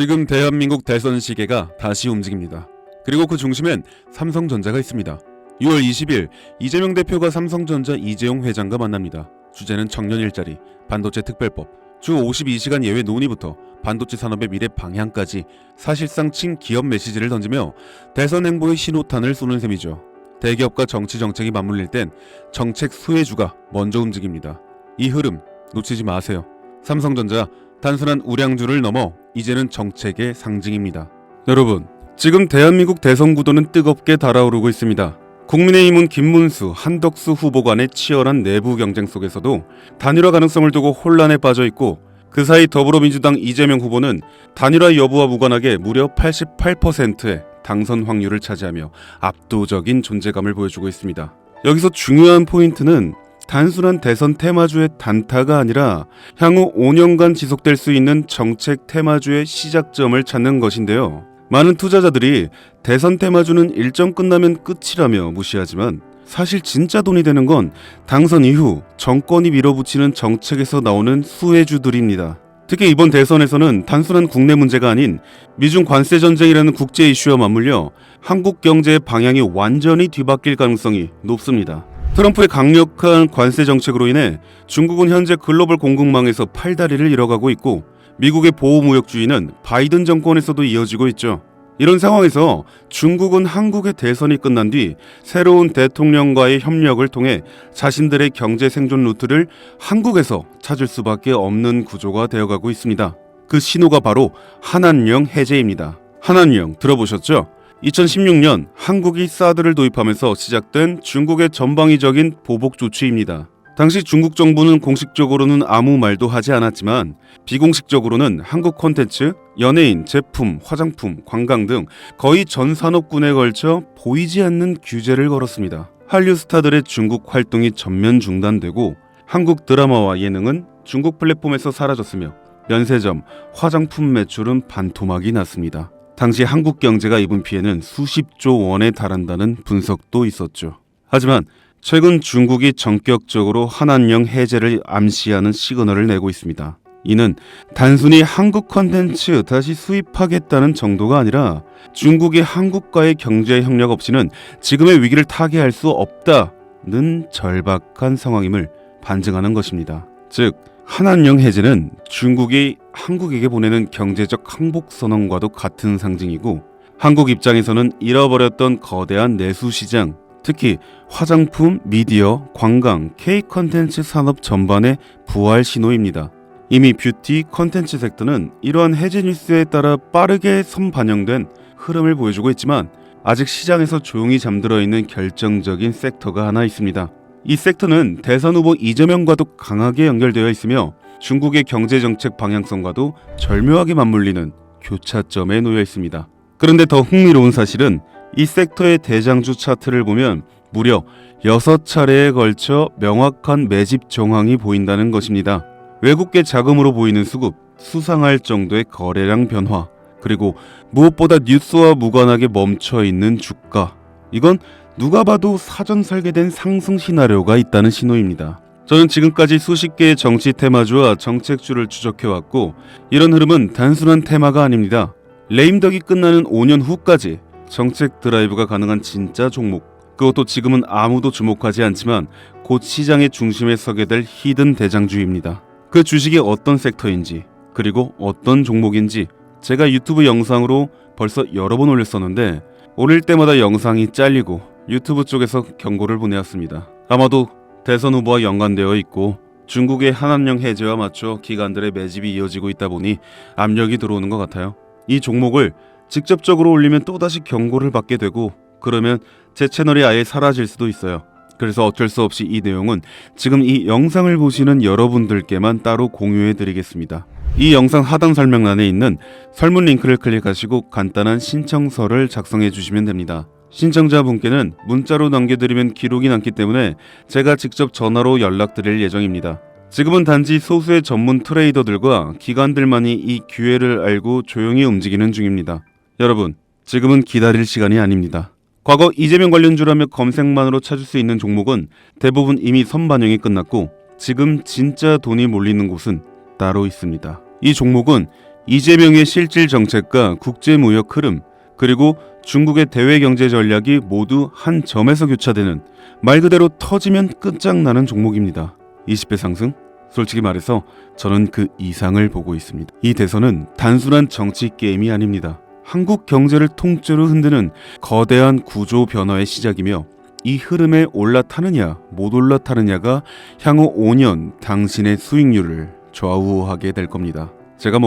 지금 대한민국 대선 시계가 다시 움직입니다. 그리고 그 중심엔 삼성전자가 있습니다. 6월 20일 이재명 대표가 삼성전자 이재용 회장과 만납니다. 주제는 청년 일자리, 반도체 특별법, 주 52시간 예외 논의부터 반도체 산업의 미래 방향까지 사실상 친기업 메시지를 던지며 대선 행보의 신호탄을 쏘는 셈이죠. 대기업과 정치 정책이 맞물릴 땐 정책 수혜주가 먼저 움직입니다. 이 흐름 놓치지 마세요. 삼성전자 단순한 우량주를 넘어 이제는 정책의 상징입니다. 여러분, 지금 대한민국 대선 구도는 뜨겁게 달아오르고 있습니다. 국민의힘은 김문수, 한덕수 후보 간의 치열한 내부 경쟁 속에서도 단일화 가능성을 두고 혼란에 빠져 있고, 그 사이 더불어민주당 이재명 후보는 단일화 여부와 무관하게 무려 88%의 당선 확률을 차지하며 압도적인 존재감을 보여주고 있습니다. 여기서 중요한 포인트는 단순한 대선 테마주의 단타가 아니라 향후 5년간 지속될 수 있는 정책 테마주의 시작점을 찾는 것인데요. 많은 투자자들이 대선 테마주는 일정 끝나면 끝이라며 무시하지만 사실 진짜 돈이 되는 건 당선 이후 정권이 밀어붙이는 정책에서 나오는 수혜주들입니다. 특히 이번 대선에서는 단순한 국내 문제가 아닌 미중 관세 전쟁이라는 국제 이슈와 맞물려 한국 경제의 방향이 완전히 뒤바뀔 가능성이 높습니다. 트럼프의 강력한 관세 정책으로 인해 중국은 현재 글로벌 공급망에서 팔다리를 잃어가고 있고, 미국의 보호무역주의는 바이든 정권에서도 이어지고 있죠. 이런 상황에서 중국은 한국의 대선이 끝난 뒤 새로운 대통령과의 협력을 통해 자신들의 경제 생존 루트를 한국에서 찾을 수밖에 없는 구조가 되어가고 있습니다. 그 신호가 바로 한한령 해제입니다. 한한령 들어보셨죠? 2016년 한국이 사드를 도입하면서 시작된 중국의 전방위적인 보복 조치입니다. 당시 중국 정부는 공식적으로는 아무 말도 하지 않았지만 비공식적으로는 한국 콘텐츠, 연예인, 제품, 화장품, 관광 등 거의 전 산업군에 걸쳐 보이지 않는 규제를 걸었습니다. 한류 스타들의 중국 활동이 전면 중단되고 한국 드라마와 예능은 중국 플랫폼에서 사라졌으며 면세점, 화장품 매출은 반토막이 났습니다. 당시 한국 경제가 입은 피해는 수십조 원에 달한다는 분석도 있었죠. 하지만 최근 중국이 전격적으로 한한령 해제를 암시하는 시그널을 내고 있습니다. 이는 단순히 한국 컨텐츠 다시 수입하겠다는 정도가 아니라 중국이 한국과의 경제 협력 없이는 지금의 위기를 타개할 수 없다는 절박한 상황임을 반증하는 것입니다. 즉, 한한령 해제는 중국이 한국에게 보내는 경제적 항복 선언과도 같은 상징이고, 한국 입장에서는 잃어버렸던 거대한 내수 시장, 특히 화장품, 미디어, 관광, K 컨텐츠 산업 전반의 부활 신호입니다. 이미 뷰티 컨텐츠 섹터는 이러한 해제 뉴스에 따라 빠르게 선반영된 흐름을 보여주고 있지만 아직 시장에서 조용히 잠들어 있는 결정적인 섹터가 하나 있습니다. 이 섹터는 대선 후보 이재명과도 강하게 연결되어 있으며 중국의 경제정책 방향성과도 절묘하게 맞물리는 교차점에 놓여 있습니다. 그런데 더 흥미로운 사실은 이 섹터의 대장주 차트를 보면 무려 6차례에 걸쳐 명확한 매집 정황이 보인다는 것입니다. 외국계 자금으로 보이는 수급, 수상할 정도의 거래량 변화, 그리고 무엇보다 뉴스와 무관하게 멈춰있는 주가, 이건 누가 봐도 사전 설계된 상승 시나리오가 있다는 신호입니다. 저는 지금까지 수십 개의 정치 테마주와 정책주를 추적해왔고, 이런 흐름은 단순한 테마가 아닙니다. 레임덕이 끝나는 5년 후까지 정책 드라이브가 가능한 진짜 종목, 그것도 지금은 아무도 주목하지 않지만 곧 시장의 중심에 서게 될 히든 대장주입니다. 그 주식이 어떤 섹터인지, 그리고 어떤 종목인지 제가 유튜브 영상으로 벌써 여러 번 올렸었는데 올릴 때마다 영상이 잘리고 유튜브 쪽에서 경고를 보내왔습니다. 아마도 대선 후보와 연관되어 있고 중국의 한한령 해제와 맞춰 기관들의 매집이 이어지고 있다 보니 압력이 들어오는 것 같아요. 이 종목을 직접적으로 올리면 또다시 경고를 받게 되고, 그러면 제 채널이 아예 사라질 수도 있어요. 그래서 어쩔 수 없이 이 내용은 지금 이 영상을 보시는 여러분들께만 따로 공유해 드리겠습니다. 이 영상 하단 설명란에 있는 설문 링크를 클릭하시고 간단한 신청서를 작성해 주시면 됩니다. 신청자분께는 문자로 남겨드리면 기록이 남기 때문에 제가 직접 전화로 연락드릴 예정입니다. 지금은 단지 소수의 전문 트레이더들과 기관들만이 이 기회를 알고 조용히 움직이는 중입니다. 여러분, 지금은 기다릴 시간이 아닙니다. 과거 이재명 관련주라며 검색만으로 찾을 수 있는 종목은 대부분 이미 선반영이 끝났고 지금 진짜 돈이 몰리는 곳은 따로 있습니다. 이 종목은 이재명의 실질 정책과 국제무역 흐름, 그리고 중국의 대외 경제 전략이 모두 한 점에서 교차되는, 말 그대로 터지면 끝장나는 종목입니다. 20배 상승? 솔직히 말해서 저는 그 이상을 보고 있습니다. 이 대선은 단순한 정치 게임이 아닙니다. 한국 경제를 통째로 흔드는 거대한 구조 변화의 시작이며, 이 흐름에 올라타느냐 못 올라타느냐가 향후 5년 당신의 수익률을 좌우하게 될 겁니다. 제가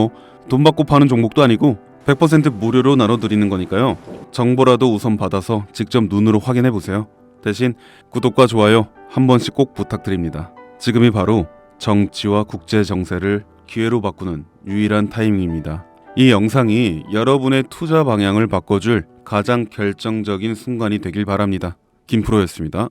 돈 받고 파는 종목도 아니고 100% 무료로 나눠드리는 거니까요. 정보라도 우선 받아서 직접 눈으로 확인해 보세요. 대신 구독과 좋아요 한 번씩 꼭 부탁드립니다. 지금이 바로 정치와 국제 정세를 기회로 바꾸는 유일한 타이밍입니다. 이 영상이 여러분의 투자 방향을 바꿔줄 가장 결정적인 순간이 되길 바랍니다. 김프로였습니다.